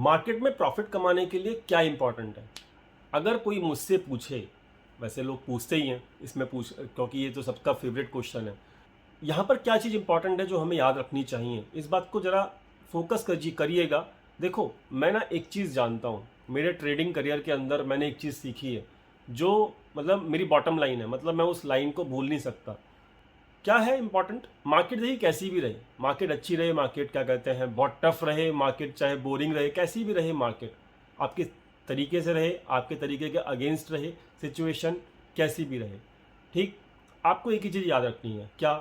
Market में profit कमाने के लिए क्या इंपॉर्टेंट है? अगर कोई मुझसे पूछे, वैसे लोग पूछते ही हैं, इसमें पूछ क्योंकि ये तो सबका फेवरेट क्वेश्चन है। यहाँ पर क्या चीज़ इंपॉर्टेंट है जो हमें याद रखनी चाहिए, इस बात को ज़रा फोकस करिएगा। देखो, मैं ना एक चीज़ जानता हूँ, मेरे ट्रेडिंग करियर के अंदर मैंने एक चीज़ सीखी है जो मतलब मेरी बॉटम लाइन है, मतलब मैं उस लाइन को भूल नहीं सकता। क्या है इंपॉर्टेंट? मार्केट देखिए कैसी भी रहे, मार्केट अच्छी रहे, मार्केट क्या कहते हैं बहुत टफ रहे, मार्केट चाहे बोरिंग रहे, कैसी भी रहे मार्केट, आपके तरीके से रहे, आपके तरीके के अगेंस्ट रहे, सिचुएशन कैसी भी रहे, ठीक, आपको एक ही चीज़ याद रखनी है, क्या?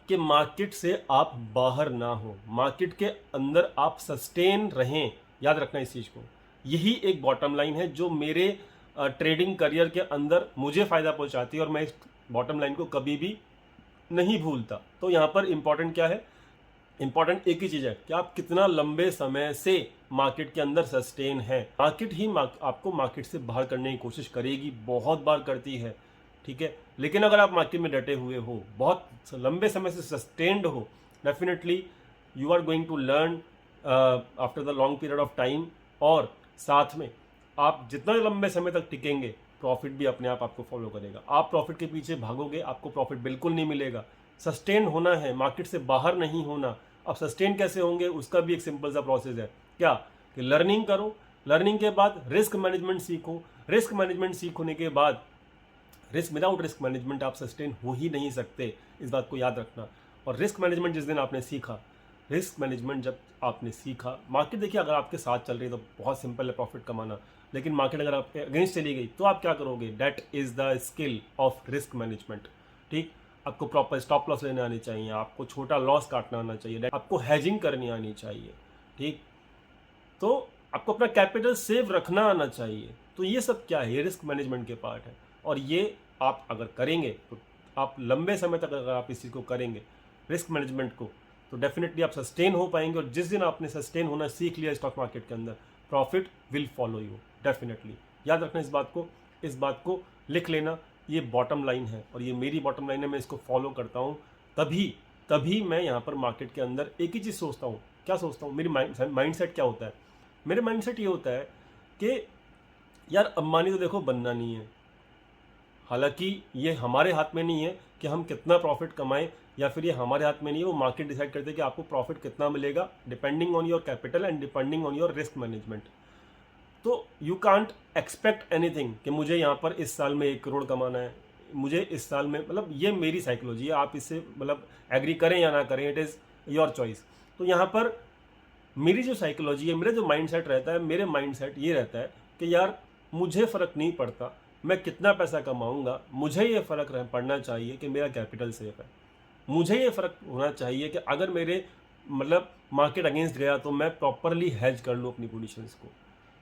कि मार्केट से आप बाहर ना हो, मार्केट के अंदर आप सस्टेन रहें। याद रखना इस चीज़ को। यही एक बॉटम लाइन है जो मेरे ट्रेडिंग करियर के अंदर मुझे फ़ायदा पहुंचाती है और मैं इस बॉटम लाइन को कभी भी नहीं भूलता। तो यहाँ पर इंपॉर्टेंट क्या है? इंपॉर्टेंट एक ही चीज़ है कि आप कितना लंबे समय से मार्केट के अंदर सस्टेन है। मार्केट ही आपको मार्केट से बाहर करने की कोशिश करेगी, बहुत बार करती है, ठीक है। लेकिन अगर आप मार्केट में डटे हुए हो, बहुत लंबे समय से सस्टेन्ड हो, definitely you are going to learn after the long period of time. और साथ में आप जितना लंबे समय तक टिकेंगे, प्रॉफिट भी अपने आप आपको फॉलो करेगा। आप प्रॉफिट के पीछे भागोगे, आपको प्रॉफिट बिल्कुल नहीं मिलेगा। सस्टेन होना है, मार्केट से बाहर नहीं होना। अब सस्टेन कैसे होंगे, उसका भी एक सिंपल सा प्रोसेस है, क्या? कि लर्निंग करो, लर्निंग के बाद रिस्क मैनेजमेंट सीखो, रिस्क मैनेजमेंट सीखने के बाद रिस्क, विदाउट रिस्क मैनेजमेंट आप सस्टेन हो ही नहीं सकते, इस बात को याद रखना। और रिस्क मैनेजमेंट जिस दिन आपने सीखा, रिस्क मैनेजमेंट जब आपने सीखा, मार्केट देखिए अगर आपके साथ चल रही है तो बहुत सिंपल है प्रॉफिट कमाना, लेकिन मार्केट अगर आपके अगेंस्ट चली गई तो आप क्या करोगे? That is the skill of risk management, ठीक। आपको प्रॉपर स्टॉप लॉस लेने आनी चाहिए, आपको छोटा लॉस काटना आना चाहिए, आपको हैजिंग करनी आनी चाहिए, ठीक। तो आपको अपना कैपिटल सेव रखना आना चाहिए। तो ये सब क्या है? ये रिस्क मैनेजमेंट के पार्ट है। और ये आप अगर करेंगे तो आप लंबे समय तक अगर आप इस चीज़ को करेंगे, रिस्क मैनेजमेंट को, तो डेफिनेटली आप सस्टेन हो पाएंगे। और जिस दिन आपने सस्टेन होना सीख लिया स्टॉक मार्केट के अंदर, profit will follow you definitely. याद रखना इस बात को, इस बात को लिख लेना। ये बॉटम लाइन है और ये मेरी बॉटम लाइन है, मैं इसको फॉलो करता हूँ। तभी तभी मैं यहाँ पर मार्केट के अंदर एक ही चीज़ सोचता हूँ। क्या सोचता हूँ? मेरी माइंड सेट क्या होता है? मेरे माइंड सेट ये होता है कि यार अंबानी तो देखो बनना नहीं है, हालांकि ये हमारे हाथ में नहीं है कि हम कितना प्रॉफिट कमाएं, या फिर ये हमारे हाथ में नहीं है, वो मार्केट डिसाइड करते हैं कि आपको प्रॉफिट कितना मिलेगा, depending on your capital and depending on your risk management. तो यू कांट एक्सपेक्ट एनीथिंग कि मुझे यहाँ पर इस साल में 1 करोड़ कमाना है, मुझे इस साल में, मतलब ये मेरी साइकोलॉजी है, आप इससे मतलब एग्री करें या ना करें, इट इज़ योर चॉइस। तो यहाँ पर मेरी जो साइकोलॉजी है, मेरा जो माइंडसेट रहता है, मेरे माइंडसेट ये रहता है कि यार मुझे फ़र्क नहीं पड़ता मैं कितना पैसा कमाऊंगा, मुझे ये फ़र्क पड़ना चाहिए कि मेरा कैपिटल सेफ है। मुझे ये फ़र्क होना चाहिए कि अगर मेरे मतलब मार्केट अगेंस्ट गया तो मैं प्रॉपरली हेज कर लूँ अपनी पोजीशंस को।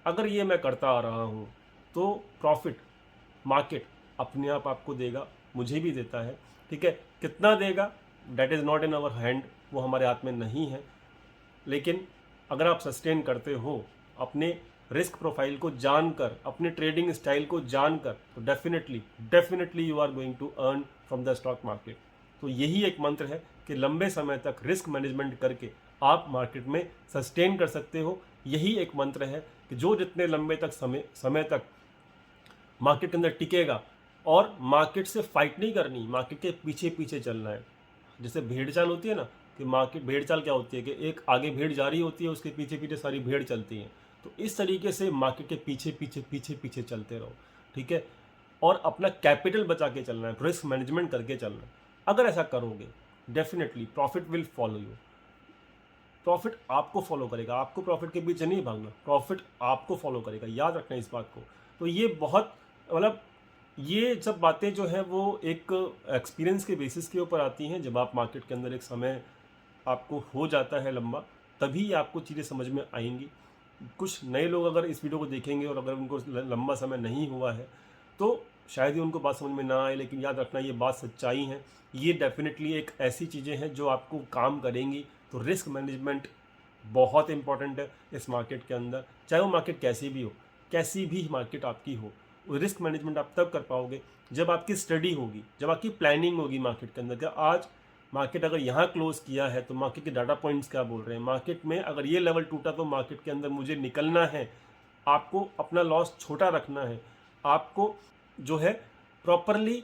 अगर ये मैं करता आ रहा हूँ तो प्रॉफिट मार्केट अपने आप आपको देगा, मुझे भी देता है, ठीक है। कितना देगा that is not in our hand, वो हमारे हाथ में नहीं है। लेकिन अगर आप सस्टेन करते हो अपने रिस्क प्रोफाइल को जानकर, अपने ट्रेडिंग स्टाइल को जानकर, तो definitely you are going to earn from the stock market. तो यही एक मंत्र है कि लंबे समय तक रिस्क मैनेजमेंट करके आप मार्केट में सस्टेन कर सकते हो। यही एक मंत्र है कि जो जितने लंबे तक समय तक मार्केट के अंदर टिकेगा, और मार्केट से फाइट नहीं करनी, मार्केट के पीछे पीछे चलना है। जैसे भेड़ चाल होती है ना, कि मार्केट भेड़ चाल क्या होती है कि एक आगे भेड़ जा रही होती है, उसके पीछे पीछे सारी भेड़ चलती हैं। तो इस तरीके से मार्केट के पीछे पीछे पीछे पीछे चलते रहो, ठीक है। और अपना कैपिटल बचा के चलना है, रिस्क मैनेजमेंट करके चलना है। अगर ऐसा करोगे definitely profit will follow you. Profit आपको फॉलो करेगा, आपको प्रॉफिट के पीछे नहीं भागना, प्रॉफिट आपको फॉलो करेगा। याद रखना इस बात को। तो ये बहुत मतलब ये सब बातें जो हैं वो एक एक्सपीरियंस के बेसिस के ऊपर आती हैं। जब आप मार्केट के अंदर एक समय आपको हो जाता है लंबा, तभी आपको चीज़ें समझ में आएंगी। कुछ नए लोग अगर इस वीडियो को देखेंगे और अगर उनको लंबा समय नहीं हुआ है तो शायद ही उनको बात समझ में ना आए, लेकिन याद रखना ये बात सच्चाई है। ये डेफिनेटली एक ऐसी चीज़ें हैं जो आपको काम करेंगी। तो रिस्क मैनेजमेंट बहुत इंपॉर्टेंट है इस मार्केट के अंदर, चाहे वो मार्केट कैसी भी हो, कैसी भी मार्केट आपकी हो। रिस्क मैनेजमेंट आप तब कर पाओगे जब आपकी स्टडी होगी, जब आपकी प्लानिंग होगी मार्केट के अंदर। क्या आज मार्केट अगर यहाँ क्लोज किया है तो मार्केट के डाटा पॉइंट्स क्या बोल रहे हैं, मार्केट में अगर ये लेवल टूटा तो मार्केट के अंदर मुझे निकलना है, आपको अपना लॉस छोटा रखना है, आपको जो है प्रॉपरली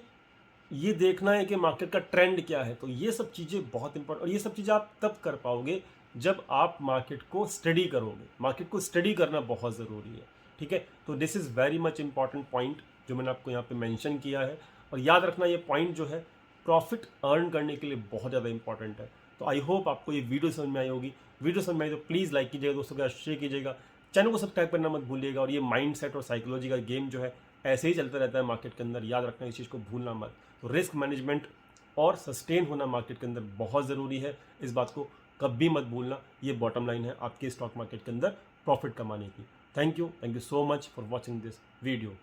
ये देखना है कि मार्केट का ट्रेंड क्या है। तो ये सब चीज़ें बहुत इंपॉर्टेंट, और ये सब चीज़ें आप तब कर पाओगे जब आप मार्केट को स्टडी करोगे। मार्केट को स्टडी करना बहुत ज़रूरी है, ठीक है। तो this is very much important point जो मैंने आपको यहाँ पे मेंशन किया है, और याद रखना ये पॉइंट जो है प्रॉफिट अर्न करने के लिए बहुत ज़्यादा इंपॉर्टेंट है। तो आई होप आपको ये वीडियो समझ में आई होगी। वीडियो समझ में आई तो प्लीज़ लाइक कीजिएगा, दोस्तों के साथ शेयर कीजिएगा, चैनल को सब्सक्राइब करना मत भूलिएगा। और ये माइंडसेट और साइकोलॉजी का गेम जो है ऐसे ही चलता रहता है मार्केट के अंदर, याद रखना इस चीज़ को भूलना मत। तो रिस्क मैनेजमेंट और सस्टेन होना मार्केट के अंदर बहुत ज़रूरी है, इस बात को कभी मत भूलना। ये बॉटम लाइन है आपके स्टॉक मार्केट के अंदर प्रॉफिट कमाने की। Thank you so much for watching this video.